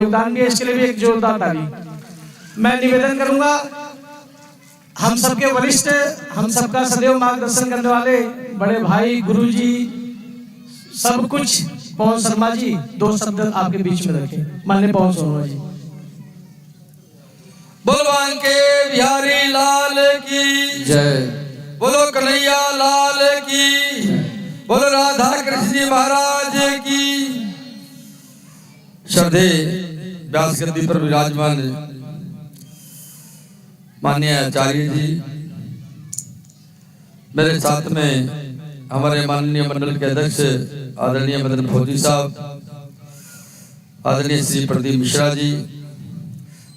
योगदान भी है, इसके लिए भी एक जोरदार ताली। मैं निवेदन करूंगा हम सबके वरिष्ठ, हम सबका सदैव मार्गदर्शन करने वाले बड़े भाई गुरुजी सब कुछ पवन शर्मा जी दो शब्द आपके बीच में रखें। माननीय पवन शर्मा जी। बोलवान के बिहारी लाल की जय। बोलो कन्हैया लाल की, बोलो राधा कृष्ण जी महाराज की। श्रद्धे व्यास गद्दी पर विराजमान माननीय आचार्य जी, मेरे साथ में हमारे माननीय मंडल के अध्यक्ष आदरणीय मदन फौजी साहब, आदरणीय श्री प्रदीप मिश्रा जी,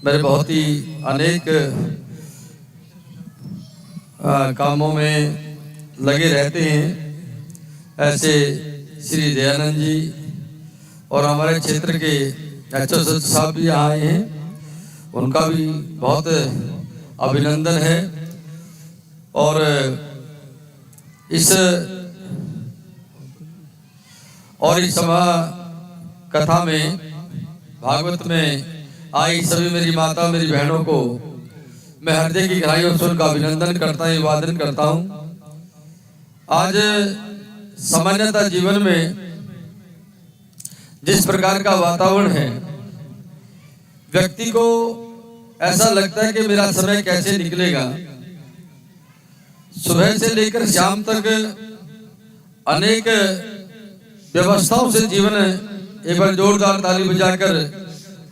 मेरे बहुत ही अनेक कामों में लगे रहते हैं ऐसे श्री दयानंद जी और हमारे क्षेत्र के एचओ साहब भी आए हैं, उनका भी बहुत अभिनंदन है। और इस सभा कथा में भागवत में आई सभी मेरी माता मेरी बहनों को मैं हृदय की गहराइयों से उनका अभिनंदन करता हूँ, अभिवादन करता हूँ। आज सामान्यतः जीवन में जिस प्रकार का वातावरण है, व्यक्ति को ऐसा लगता है कि मेरा समय कैसे निकलेगा। सुबह से लेकर शाम तक अनेक व्यवस्थाओं से जीवन। एक बार जोरदार ताली बजाकर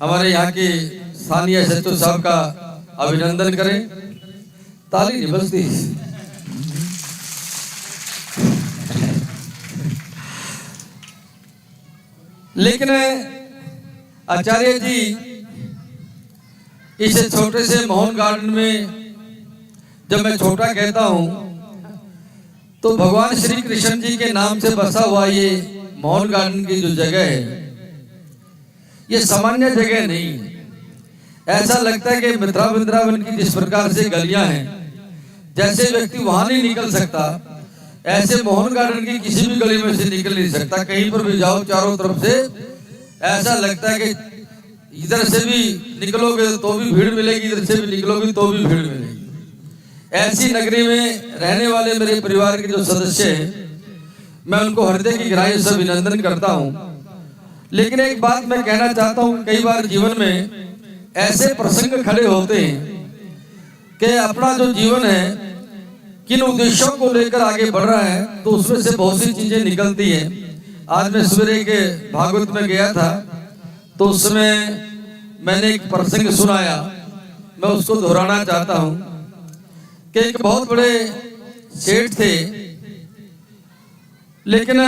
हमारे यहाँ के स्थानीय सचिव साहब का अभिनंदन करें। ताली नहीं बजती। लेकिन आचार्य जी इस छोटे से मोहन गार्डन में, जब मैं छोटा कहता हूं तो भगवान श्री कृष्ण जी के नाम से बसा हुआ ये मोहन गार्डन की जो जगह है, ये सामान्य जगह नहीं है। ऐसा लगता है कि मित्रा वृंदावन की जिस प्रकार से गलियां हैं, जैसे व्यक्ति वहां नहीं निकल सकता, ऐसे मोहन गार्डन की किसी भी गली में से निकल नहीं सकता। कहीं पर भी जाओ चारों तरफ से ऐसा लगता है कि इधर से भी निकलोगे तो भी भीड़ मिलेगी, इधर से भी निकलोगे तो भी भीड़ मिलेगी। ऐसी नगरी में रहने वाले मेरे परिवार के जो सदस्य हैं, मैं उनको हृदय की गहराई से अभिनंदन करता हूँ। लेकिन एक बात मैं कहना चाहता हूँ, कई बार जीवन में ऐसे प्रसंग खड़े होते हैं कि अपना जो जीवन है किन उद्देश्यों को लेकर आगे बढ़ रहा है, तो उसमें से बहुत सी चीजें निकलती हैं। आज मैं सवेरे के भागवत में गया था तो उसमें मैंने एक प्रसंग सुनाया, मैं उसको दोहराना चाहता हूं कि एक बहुत बड़े सेठ थे, लेकिन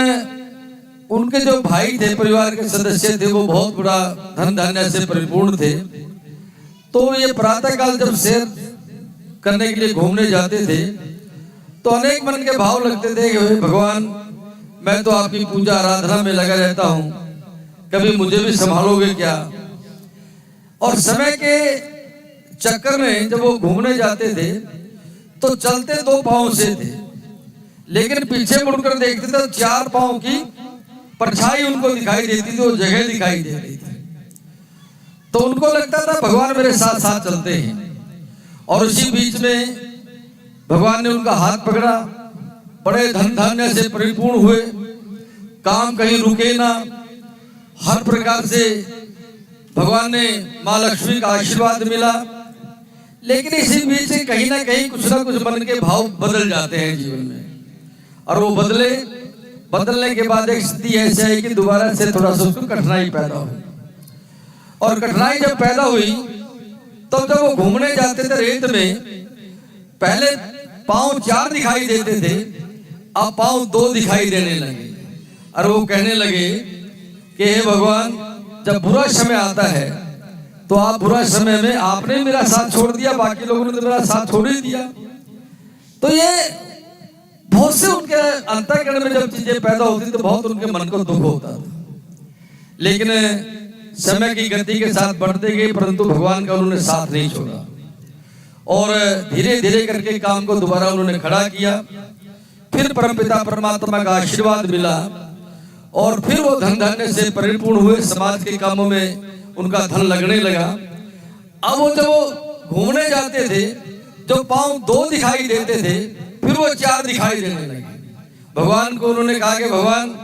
उनके जो भाई थे, परिवार के सदस्य थे, वो बहुत बड़ा धन धान्य से परिपूर्ण थे। तो ये प्रातः काल जब सैर करने के लिए घूमने जाते थे तो अनेक मन के भाव लगते थे कि हे भगवान, मैं तो आपकी पूजा आराधना में लगा रहता हूं, कभी मुझे भी संभालोगे क्या। और समय के चक्कर में जब वो घूमने जाते थे तो चलते दो पांव से थे, लेकिन पीछे मुड़कर देखते थे चार पांव की परछाई उनको दिखाई देती थी, वो जगह दिखाई दे रही थी। तो उनको लगता था भगवान मेरे साथ साथ चलते हैं। और उसी बीच में भगवान ने उनका हाथ पकड़ा, बड़े धन धान्य से परिपूर्ण हुए, काम कहीं रुके ना, हर प्रकार से भगवान ने माँ लक्ष्मी का आशीर्वाद मिला। लेकिन इसी बीच से कहीं ना कहीं कुछ ना कुछ मन के भाव बदल जाते हैं जीवन में, और वो बदलने के बाद एक स्थिति ऐसी है कि दोबारा से थोड़ा सा उसको कठिनाई पैदा हुई। और कठिनाई जब पैदा हुई तो जब वो घूमने जाते थे रेत में, पहले पांव चार दिखाई देते थे, अब पांव दो दिखाई देने लगे। और वो कहने लगे कि हे भगवान, जब बुरा समय आता है तो आप बुरा समय में आपने मेरा साथ छोड़ दिया, बाकी लोगों ने तो मेरा साथ छोड़ ही दिया। तो ये बहुत से उनके अंतःकरण में जब चीजें पैदा होती तो बहुत उनके मन को दुख होता था। लेकिन समय की गति के साथ बढ़ते गए, परंतु भगवान का उन्होंने साथ नहीं छोड़ा और धीरे धीरे करके काम को दोबारा उन्होंने खड़ा किया। फिर परमपिता परमात्मा का आशीर्वाद मिला और फिर वो धन धान्य से परिपूर्ण हुए, समाज के कामों में उनका धन लगने लगा। अब वो जब वो घूमने जाते थे, जो पांव 2 दिखाई देते थे, फिर वो 4 दिखाई देने लगे। भगवान को उन्होंने कहा कि भगवान,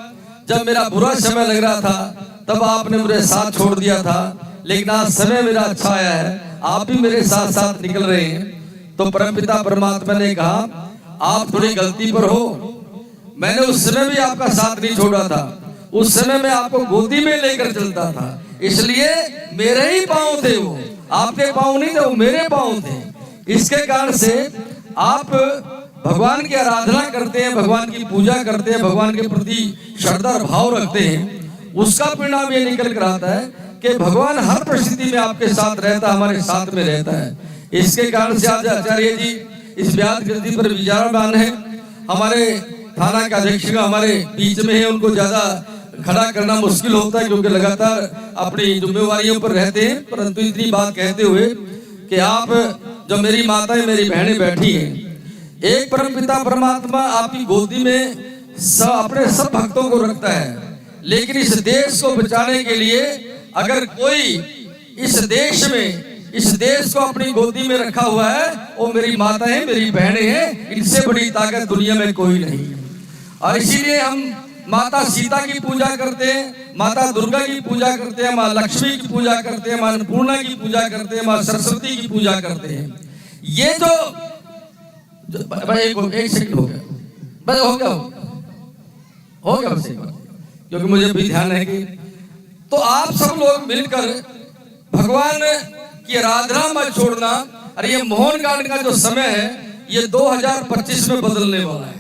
जब मेरा बुरा समय लग रहा था तब आपने मुझे साथ छोड़ दिया था, लेकिन आज समय मेरा अच्छा आया है, आप भी मेरे साथ साथ निकल रहे हैं। तो परमपिता परमात्मा ने कहा, आप थोड़ी गलती पर हो, मैंने उस समय भी आपका साथ नहीं छोड़ा था, उस समय मैं आपको गोदी में लेकर चलता था, इसलिए मेरे ही पांव थे वो, आपके पांव नहीं थे, वो मेरे पांव थे। इसके कारण से आप भगवान की आराधना करते हैं, भगवान की पूजा करते हैं, भगवान के प्रति श्रद्धा भाव रखते हैं, उसका परिणाम ये निकल कर आता है कि भगवान हर परिस्थिति में आपके साथ रहता है, हमारे साथ में रहता है। इसके कारण से आज आचार्य जी इस व्याध गति पर विचारमान है। हमारे थाना के अधीक्षक हमारे बीच में है, उनको ज्यादा खड़ा करना मुश्किल होता है क्योंकि लगातार अपनी जिम्मेवारियों पर रहते हैं, परंतु इतनी बात कहते हुए कि आप जो मेरी माताएं मेरी बहनें बैठी हैं, एक परमपिता परमात्मा आपकी गोदी में अपने सब भक्तों को रखता है, लेकिन इस देश को बचाने के लिए अगर कोई इस देश को अपनी गोदी में रखा हुआ है, वो मेरी माताएं मेरी बहनें हैं, इनसे बड़ी ताकत दुनिया में कोई नहीं है। और इसीलिए हम माता सीता की पूजा करते हैं, माता दुर्गा की पूजा करते हैं, माँ लक्ष्मी की पूजा करते हैं, माँ अन्नपूर्णा की पूजा करते हैं, माँ सरस्वती की पूजा करते हैं। ये जो एक सेकंड हो गया, बस हो गया बस, क्योंकि मुझे भी ध्यान है कि तो आप सब लोग मिलकर भगवान की आराधना मत छोड़ना। अरे ये मोहन गार्ड का जो समय है ये 2025 में बदलने वाला है,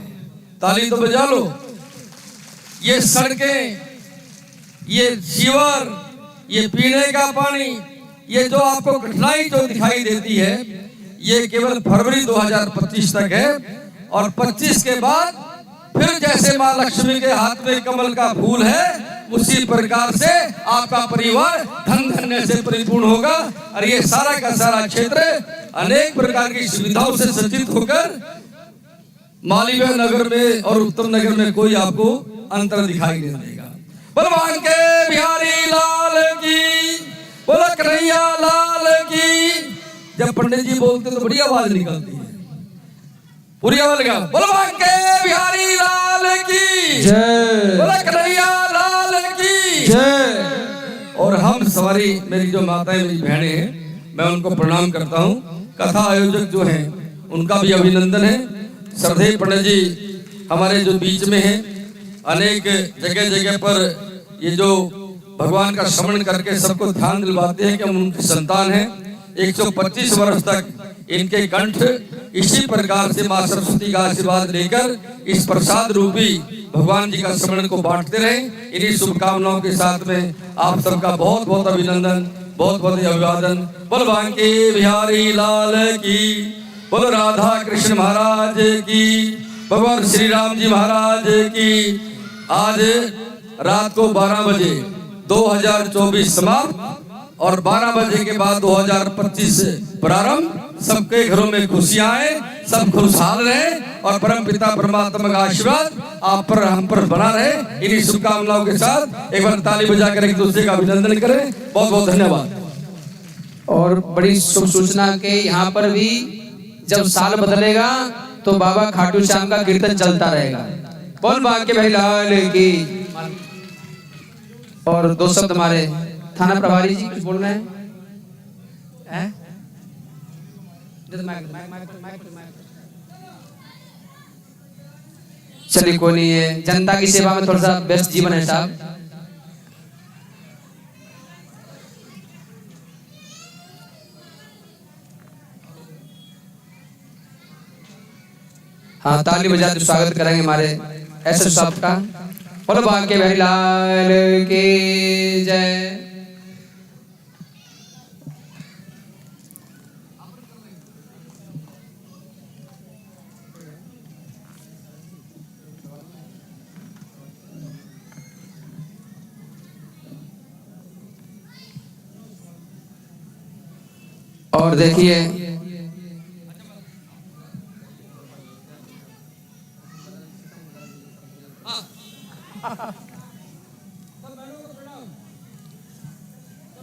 ताली तो बजा लो। ये सड़कें, ये सीवर, ये पीने का पानी, ये जो आपको कठिनाई जो दिखाई देती है, ये केवल फरवरी 2025 तक है, और 25 के बाद फिर जैसे माँ लक्ष्मी के हाथ में कमल का फूल है, उसी प्रकार से आपका परिवार धन धन्य से परिपूर्ण होगा। और ये सारा का सारा क्षेत्र अनेक प्रकार की सुविधाओं से सज्जित होकर मालवीय नगर में और उत्तम नगर में कोई आपको अंतर दिखाई नहीं देगा। भगवान के बिहारी लाल की, बोलो कन्हैया लाल की। जब पंडित जी बोलते तो बड़ी आवाज निकलती है, पूरी आवाज लगा, भगवान के बिहारी लाल की जय, बोलो कन्हैया लाल की जय। और हम सवारी मेरी जो माताएं मेरी बहनें हैं, मैं उनको प्रणाम करता हूँ। कथा आयोजक जो हैं उनका भी अभिनंदन है। श्रद्धेय पंडित जी हमारे जो बीच में हैं, अनेक जगह जगह पर ये जो भगवान का श्रवण करके सबको ध्यान दिलवाते हैं कि हम उनकी संतान हैं। 125 वर्ष तक इनके कंठ इसी प्रकार से माँ सरस्वती का आशीर्वाद लेकर इस प्रसाद रूपी भगवान जी का स्मरण को बांटते रहे। इन्हीं शुभकामनाओं के साथ में आप सबका बहुत बहुत अभिनंदन, बहुत बहुत अभिवादन। भगवान के बिहारी लाल की, बोलो राधा कृष्ण महाराज की, भगवान श्री राम जी महाराज की। आज रात को 12 बजे 2024 समाप्त और 12 बजे के बाद 2025 प्रारंभ। सबके घरों में खुशियां आए, सब खुशहाल रहे और परम पिता परमात्मा का आशीर्वाद आप पर हम पर बना रहे। इन्हीं शुभकामनाओं के साथ एक बार ताली बजाकर एक दूसरे का अभिनंदन करें। बहुत बहुत धन्यवाद। और बड़ी शुभ सूचना के यहाँ पर भी जब साल बदलेगा तो बाबा खाटू श्याम का कीर्तन चलता रहेगा। बोल बांके भाई लाल की। और 2 शब्द हमारे थाना प्रभारी जी कुछ बोल रहे हैं? चलिए कोई नहीं है, जनता की सेवा में थोड़ा सा व्यस्त जीवन है साहब। हाँ, ताली बजाते स्वागत करेंगे हमारे एसएस साहब का। बोलो बांके बिहारी लाल की जय। और देखिए